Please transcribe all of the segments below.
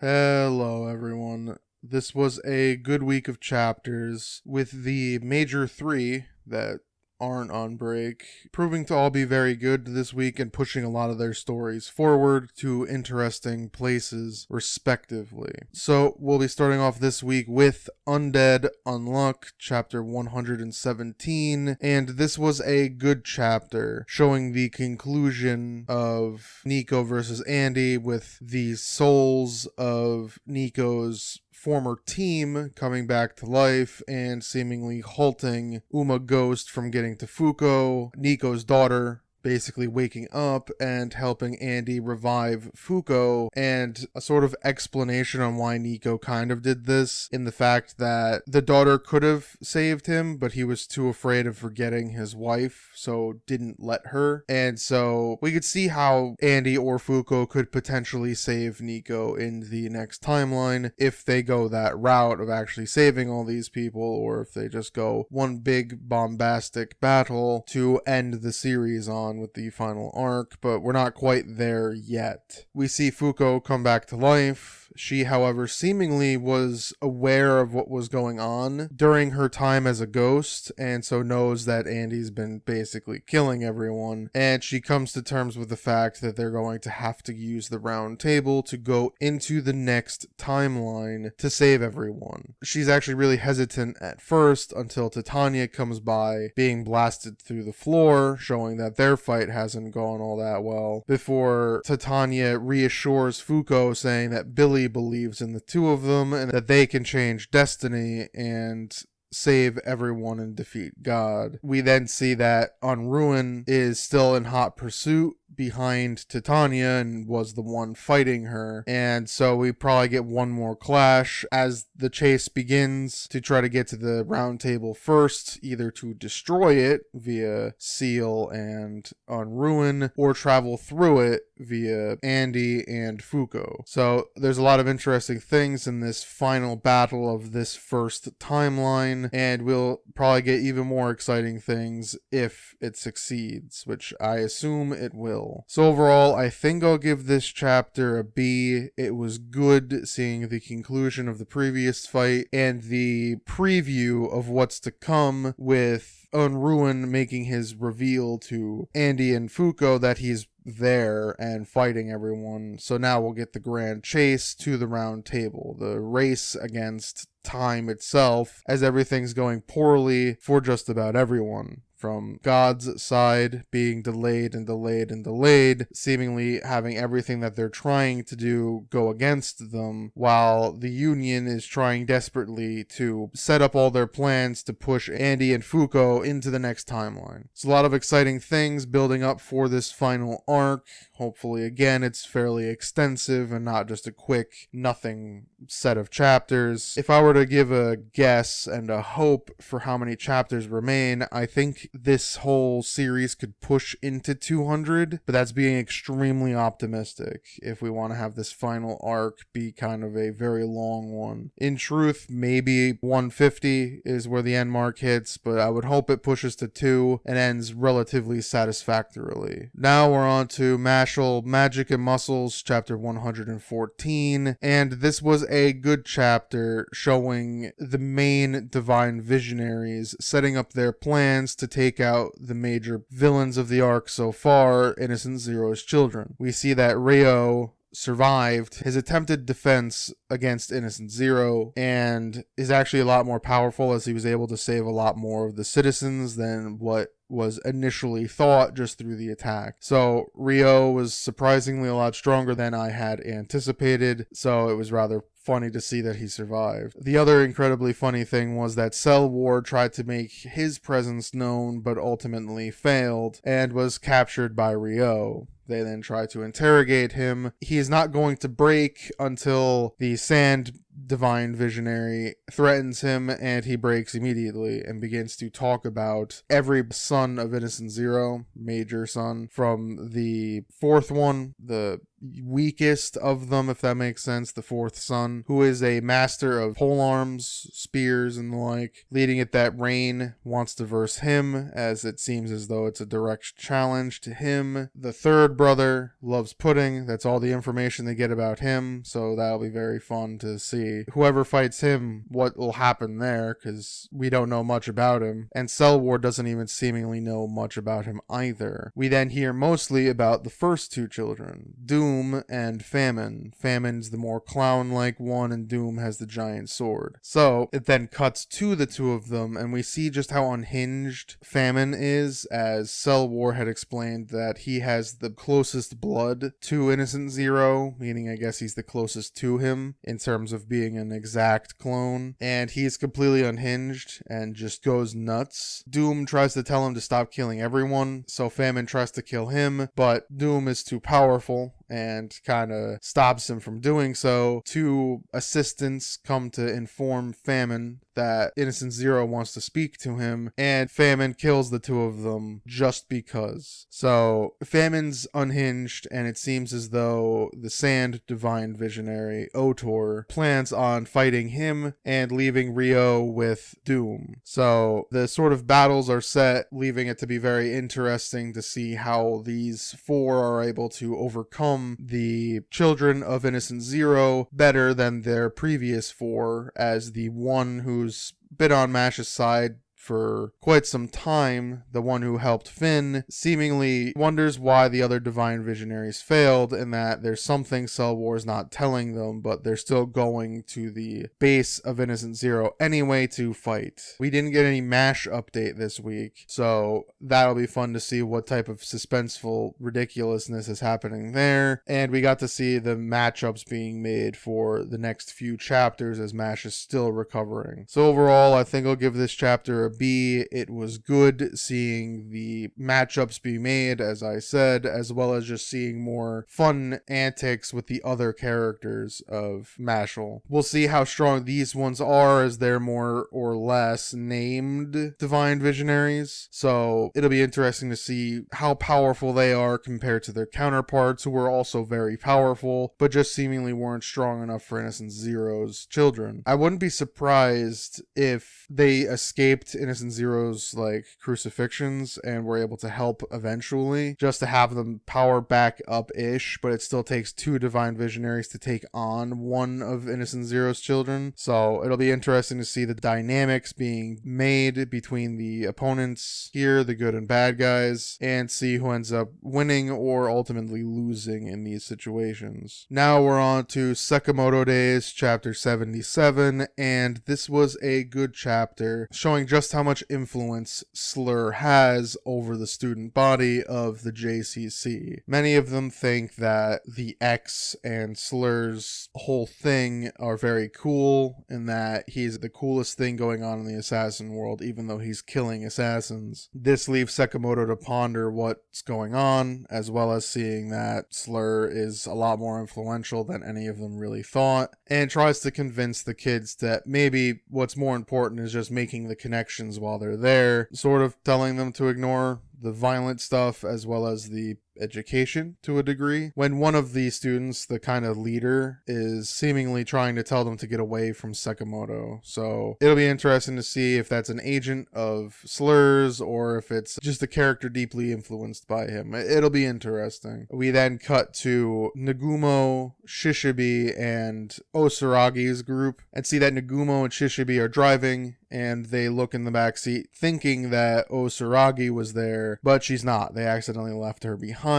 Hello, everyone. This was a good week of chapters, with the major three that aren't on break proving to all be very good this week and pushing a lot of their stories forward to interesting places, respectively. So, we'll be starting off this week with Undead Unluck, chapter 117, and this was a good chapter, showing the conclusion of Nico versus Andy, with the souls of Nico's former team coming back to life and seemingly halting Uma Ghost from getting to Fuko, Nico's daughter basically waking up and helping Andy revive Fuko, and a sort of explanation on why Nico kind of did this, in the fact that the daughter could have saved him, but he was too afraid of forgetting his wife, so didn't let her. And so we could see how Andy or Fuko could potentially save Nico in the next timeline if they go that route of actually saving all these people, or if they just go one big bombastic battle to end the series on with the final arc, but we're not quite there yet. We see Fuko come back to life. She, however, seemingly was aware of what was going on during her time as a ghost, and so knows that Andy's been basically killing everyone, and she comes to terms with the fact that they're going to have to use the round table to go into the next timeline to save everyone. She's actually really hesitant at first until Titania comes by, being blasted through the floor, showing that their fight hasn't gone all that well, before Titania reassures Fuko, saying that Billy believes in the two of them and that they can change destiny and save everyone and defeat God. We then see that Unruin is still in hot pursuit behind Titania and was the one fighting her, and so we probably get one more clash as the chase begins to try to get to the round table first, either to destroy it via Seal and Unruin, or travel through it via Andy and Fuko. So there's a lot of interesting things in this final battle of this first timeline, and we'll probably get even more exciting things if it succeeds, which I assume it will. So overall, I think I'll give this chapter a B. It was good seeing the conclusion of the previous fight and the preview of what's to come, with Unruin making his reveal to Andy and Fuko that he's there and fighting everyone. So now we'll get the grand chase to the round table, the race against time itself, as everything's going poorly for just about everyone. From God's side being delayed and delayed and delayed, seemingly having everything that they're trying to do go against them, while the Union is trying desperately to set up all their plans to push Andy and Fuko into the next timeline. It's a lot of exciting things building up for this final arc. Hopefully, again, it's fairly extensive and not just a quick, nothing set of chapters. If I were to give a guess and a hope for how many chapters remain, I think this whole series could push into 200, but that's being extremely optimistic if we want to have this final arc be kind of a very long one. In truth, maybe 150 is where the end mark hits, but I would hope it pushes to 2 and ends relatively satisfactorily. Now we're on to Mashle, Magic and Muscles, chapter 114, and this was a good chapter showing the main divine visionaries setting up their plans to take out the major villains of the arc so far, Innocent Zero's children. We see that Ryo survived his attempted defense against Innocent Zero and is actually a lot more powerful, as he was able to save a lot more of the citizens than what was initially thought just through the attack. So Ryo was surprisingly a lot stronger than I had anticipated, so it was rather funny to see that he survived. The other incredibly funny thing was that Cell Ward tried to make his presence known but ultimately failed and was captured by Ryo. They then try to interrogate him. He is not going to break until the sand divine visionary threatens him, and he breaks immediately and begins to talk about every son of Innocent Zero, major son, from the fourth one, the weakest of them, if that makes sense, the fourth son, who is a master of polearms, spears, and the like, leading it that Rain wants to verse him, as it seems as though it's a direct challenge to him. The third brother loves pudding. That's all the information they get about him, so that'll be very fun to see. Whoever fights him, what will happen there, because we don't know much about him, and Cell War doesn't even seemingly know much about him either. We then hear mostly about the first two children, Doom and Famine. Famine's the more clown-like one, and Doom has the giant sword. So it then cuts to the two of them, and we see just how unhinged Famine is, as Cell War had explained that he has the closest blood to Innocent Zero, meaning I guess he's the closest to him in terms of being an exact clone, and he's completely unhinged and just goes nuts. Doom tries to tell him to stop killing everyone, so Famine tries to kill him, but Doom is too powerful and kind of stops him from doing so. Two assistants come to inform Famine that Innocent Zero wants to speak to him, and Famine kills the two of them just because. So Famine's unhinged, and it seems as though the Sand Divine Visionary, Otor, plans on fighting him and leaving Rio with Doom. So the sort of battles are set, leaving it to be very interesting to see how these four are able to overcome the children of Innocent Zero better than their previous four, as the one who's been on Mash's side for quite some time, the one who helped Finn, seemingly wonders why the other divine visionaries failed, and that there's something Cell War's not telling them, but they're still going to the base of Innocent Zero anyway to fight. We didn't get any MASH update this week, so that'll be fun to see what type of suspenseful ridiculousness is happening there, and we got to see the matchups being made for the next few chapters as MASH is still recovering. So overall, I think I'll give this chapter a B. It was good seeing the matchups be made, as I said, as well as just seeing more fun antics with the other characters of Mashle. We'll see how strong these ones are, as they're more or less named divine visionaries. So it'll be interesting to see how powerful they are compared to their counterparts, who were also very powerful, but just seemingly weren't strong enough for Innocent Zero's children. I wouldn't be surprised if they escaped Innocent Zero's crucifixions and were able to help eventually, just to have them power back up-ish, but it still takes two divine visionaries to take on one of Innocent Zero's children. So it'll be interesting to see the dynamics being made between the opponents here, the good and bad guys, and see who ends up winning or ultimately losing in these situations. Now we're on to Sakamoto Days, chapter 77, and this was a good chapter, showing just how much influence Slur has over the student body of the JCC. Many of them think that the X and Slur's whole thing are very cool, and that he's the coolest thing going on in the assassin world, even though he's killing assassins. This leaves Sakamoto to ponder what's going on, as well as seeing that Slur is a lot more influential than any of them really thought, and tries to convince the kids that maybe what's more important is just making the connections while they're there, sort of telling them to ignore the violent stuff as well as the education to a degree, when one of the students, the kind of leader, is seemingly trying to tell them to get away from Sakamoto. So it'll be interesting to see if that's an agent of Slur's or if it's just a character deeply influenced by him. It'll be interesting. We then cut to Nagumo, Shishibi, and Osaragi's group, and see that Nagumo and Shishibi are driving, and they look in the backseat thinking that Osaragi was there, but she's not. They accidentally left her behind,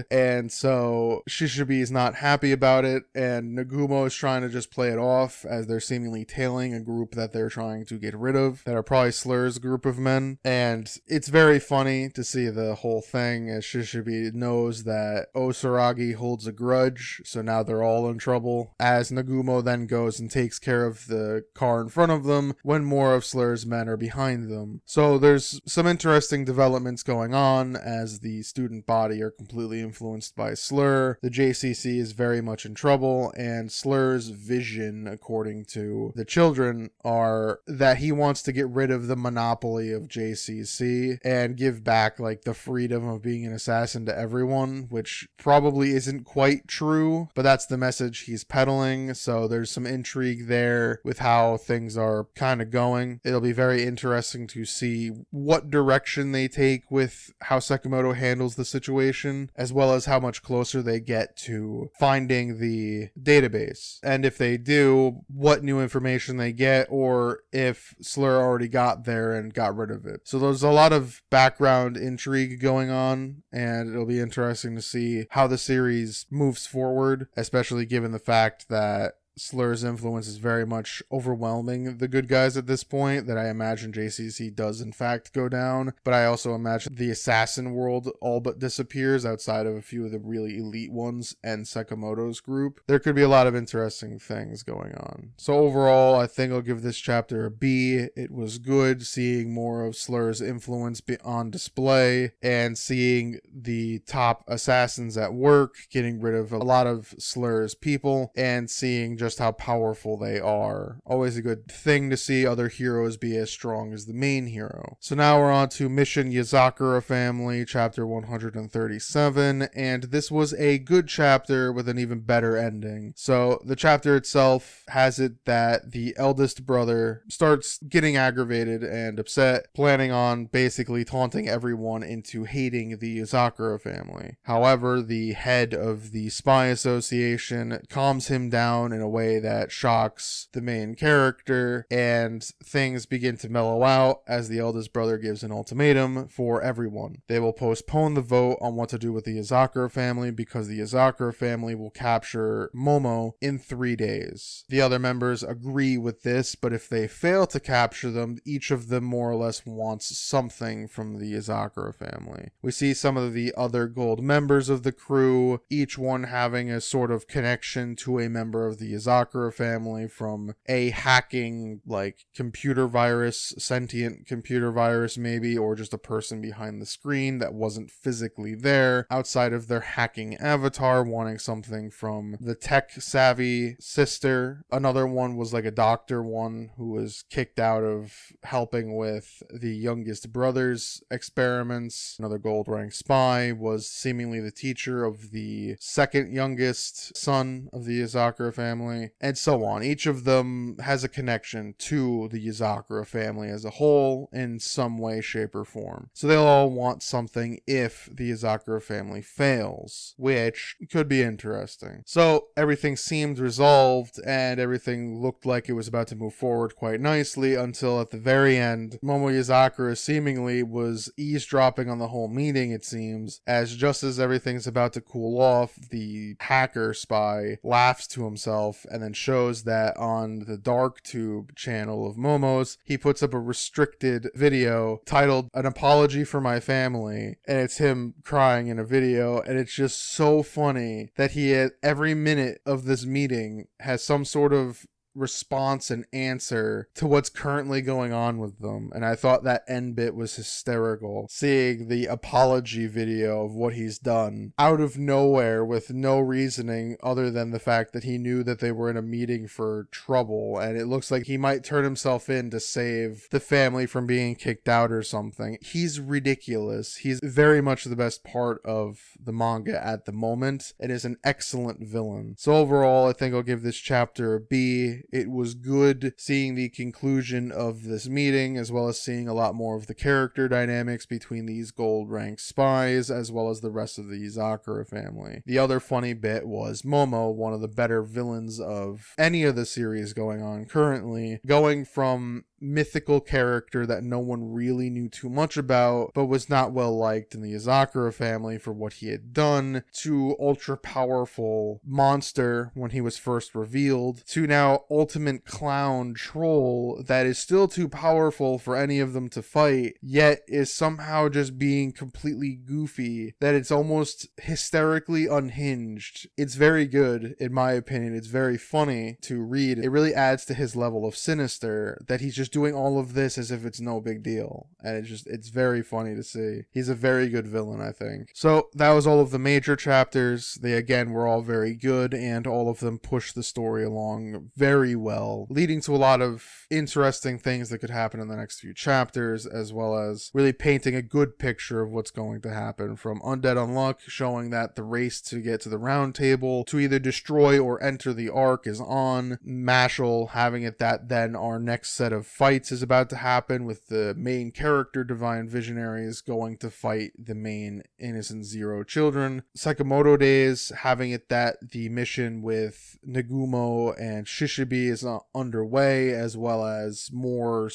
and so Shishibi is not happy about it, and Nagumo is trying to just play it off as they're seemingly tailing a group that they're trying to get rid of, that are probably Slur's group of men. And it's very funny to see the whole thing, as Shishibi knows that Osaragi holds a grudge, so now they're all in trouble, as Nagumo then goes and takes care of the car in front of them when more of Slur's men are behind them. So there's some interesting developments going on as the student body are completely influenced by Slur. The JCC is very much in trouble, and Slur's vision, according to the children, are that he wants to get rid of the monopoly of JCC and give back like the freedom of being an assassin to everyone, which probably isn't quite true, but that's the message he's peddling. So there's some intrigue there with how things are kind of going. It'll be very interesting to see what direction they take with how Sakamoto handles the situation, as well as how much closer they get to finding the database. And if they do, what new information they get, or if Slur already got there and got rid of it. So there's a lot of background intrigue going on, and it'll be interesting to see how the series moves forward, especially given the fact that Slur's influence is very much overwhelming the good guys at this point, that I imagine JCC does in fact go down, but I also imagine the assassin world all but disappears outside of a few of the really elite ones and Sakamoto's group. There could be a lot of interesting things going on. So overall, I think I'll give this chapter a B. It was good seeing more of Slur's influence be on display and seeing the top assassins at work, getting rid of a lot of Slur's people, and seeing just how powerful they are. Always a good thing to see other heroes be as strong as the main hero. So now we're on to Mission Yozakura Family, chapter 137, and this was a good chapter with an even better ending. So the chapter itself has it that the eldest brother starts getting aggravated and upset, planning on basically taunting everyone into hating the Yozakura family. However, the head of the spy association calms him down in a way that shocks the main character, and things begin to mellow out as the eldest brother gives an ultimatum for everyone. They will postpone the vote on what to do with the Yozakura family because the Yozakura family will capture Momo in 3 days. The other members agree with this, but if they fail to capture them, each of them more or less wants something from the Yozakura family. We see some of the other gold members of the crew, each one having a sort of connection to a member of the Yozakura family, from a hacking like computer virus, sentient computer virus maybe, or just a person behind the screen that wasn't physically there outside of their hacking avatar wanting something from the tech savvy sister. Another one was like a doctor one who was kicked out of helping with the youngest brother's experiments. Another gold rank spy was seemingly the teacher of the second youngest son of the Yozakura family, and so on. Each of them has a connection to the Yozakura family as a whole in some way, shape, or form. So they'll all want something if the Yozakura family fails, which could be interesting. So everything seemed resolved and everything looked like it was about to move forward quite nicely until at the very end, Momo Yozakura seemingly was eavesdropping on the whole meeting, it seems, as just as everything's about to cool off, the hacker spy laughs to himself and then shows that on the DarkTube channel of Momo's, he puts up a restricted video titled "An Apology for My Family," and it's him crying in a video, and it's just so funny that he at every minute of this meeting has some sort of response and answer to what's currently going on with them. And I thought that end bit was hysterical, seeing the apology video of what he's done out of nowhere with no reasoning other than the fact that he knew that they were in a meeting for trouble, and it looks like he might turn himself in to save the family from being kicked out or something. He's ridiculous. He's very much the best part of the manga at the moment and is an excellent villain. So overall, I think I'll give this chapter a B. It was good seeing the conclusion of this meeting, as well as seeing a lot more of the character dynamics between these gold rank spies, as well as the rest of the Yozakura family. The other funny bit was Momo, one of the better villains of any of the series going on currently, going from mythical character that no one really knew too much about, but was not well liked in the Yozakura family for what he had done, to ultra powerful monster when he was first revealed, to now ultimate clown troll that is still too powerful for any of them to fight, yet is somehow just being completely goofy, that it's almost hysterically unhinged. It's very good, in my opinion. It's very funny to read. It really adds to his level of sinister that he's just just doing all of this as if it's no big deal. And it's very funny to see. He's a very good villain, I think. So that was all of the major chapters. They, again, were all very good, and all of them pushed the story along very well, leading to a lot of interesting things that could happen in the next few chapters, as well as really painting a good picture of what's going to happen, from Undead Unluck showing that the race to get to the round table to either destroy or enter the arc is on, Mashle having it that then our next set of fights is about to happen with the main character Divine Visionaries going to fight the main Innocent Zero children, Sakamoto Days having it that the mission with Nagumo and Shishibi is underway, as well as more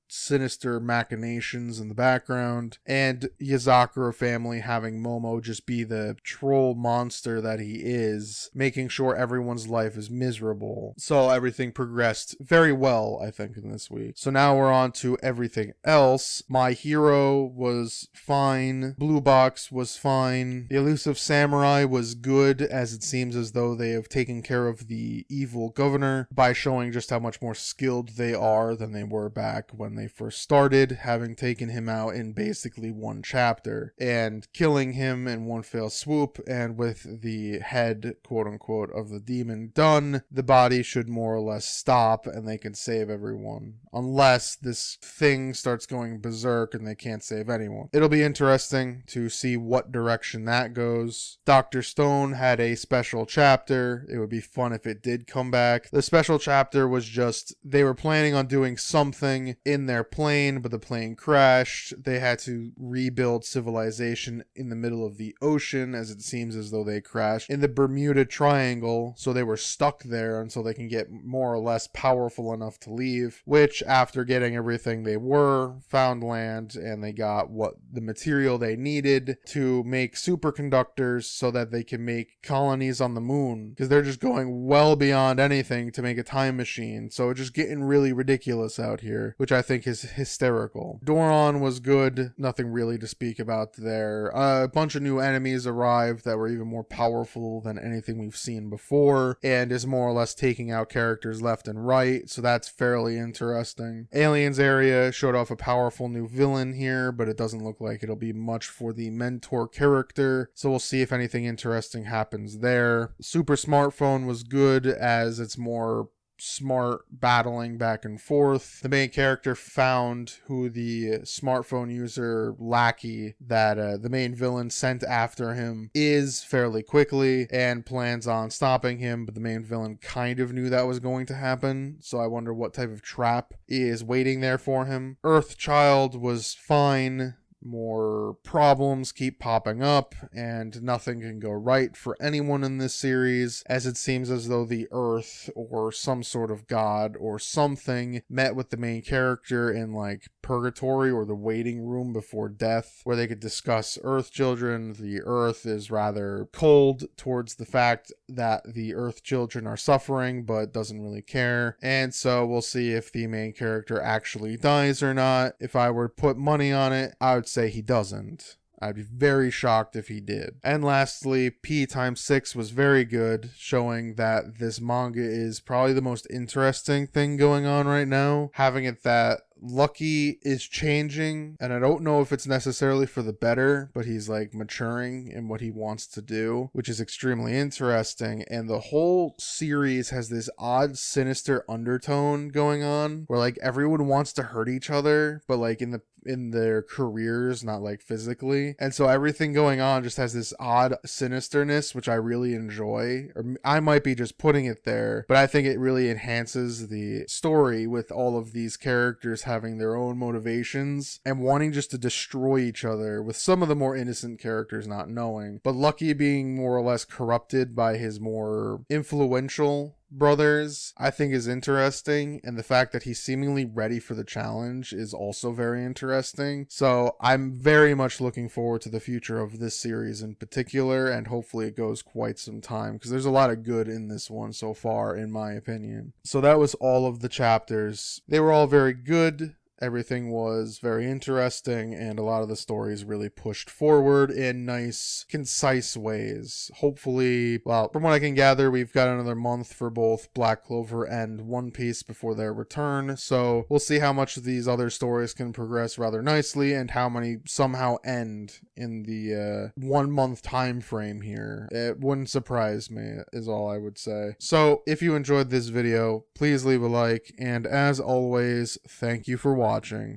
sinister machinations in the background, and Yozakura family having Momo just be the troll monster that he is, making sure everyone's life is miserable. So everything progressed very well, I think, in this week. So now we're on to everything else. My Hero was fine. Blue Box was fine. The Elusive Samurai was good, as it seems as though they have taken care of the evil governor by showing just how much more skilled they are than they were back when they first started, having taken him out in basically one chapter and killing him in one fell swoop. And with the head, quote unquote, of the demon done, the body should more or less stop and they can save everyone, unless this thing starts going berserk and they can't save anyone. It'll be interesting to see what direction that goes. Dr. Stone had a special chapter. It would be fun if it did come back. The special chapter was just, they were planning on doing something in their plane, but the plane crashed. They had to rebuild civilization in the middle of the ocean, as it seems as though they crashed in the Bermuda Triangle, so they were stuck there until they can get more or less powerful enough to leave, which after getting everything they were, found land, and they got what the material they needed to make superconductors so that they can make colonies on the moon, because they're just going well beyond anything to make a time machine. So it's just getting really ridiculous out here, which I think is hysterical. Doron was good, nothing really to speak about there. A bunch of new enemies arrived that were even more powerful than anything we've seen before, and is more or less taking out characters left and right, so that's fairly interesting. Aliens area showed off a powerful new villain here, but it doesn't look like it'll be much for the mentor character, so we'll see if anything interesting happens there. Super Smartphone was good, as it's more smart battling back and forth. The main character found who the smartphone user lackey that the main villain sent after him is fairly quickly, and plans on stopping him, but the main villain kind of knew that was going to happen, so I wonder what type of trap is waiting there for him. Earthchild was fine. More problems keep popping up, and nothing can go right for anyone in this series, as it seems as though the Earth, or some sort of god, or something, met with the main character in, like, purgatory, or the waiting room before death, where they could discuss Earth children. The Earth is rather cold towards the fact that the Earth children are suffering, but doesn't really care, and so we'll see if the main character actually dies or not. If I were to put money on it, I would say he doesn't. I'd be very shocked if he did. And lastly, P times 6 was very good, showing that this manga is probably the most interesting thing going on right now, having it that Lucky is changing, and I don't know if it's necessarily for the better, but he's like maturing in what he wants to do, which is extremely interesting. And the whole series has this odd, sinister undertone going on, where like everyone wants to hurt each other, but like in their careers, not like physically. And so everything going on just has this odd sinisterness, which I really enjoy. Or I might be just putting it there, but I think it really enhances the story with all of these characters having their own motivations and wanting just to destroy each other, with some of the more innocent characters not knowing. But Lucky being more or less corrupted by his more influential brothers, I think is interesting, and the fact that he's seemingly ready for the challenge is also very interesting. So I'm very much looking forward to the future of this series in particular, and hopefully it goes quite some time, because there's a lot of good in this one so far, in my opinion. So that was all of the chapters. They were all very good. everything was very interesting, and a lot of the stories really pushed forward in nice, concise ways. Hopefully, well, from what I can gather, we've got another month for both Black Clover and One Piece before their return, so we'll see how much of these other stories can progress rather nicely and how many somehow end in the 1 month time frame here. It wouldn't surprise me, is all I would say. So if you enjoyed this video, please leave a like, and as always, thank you for watching.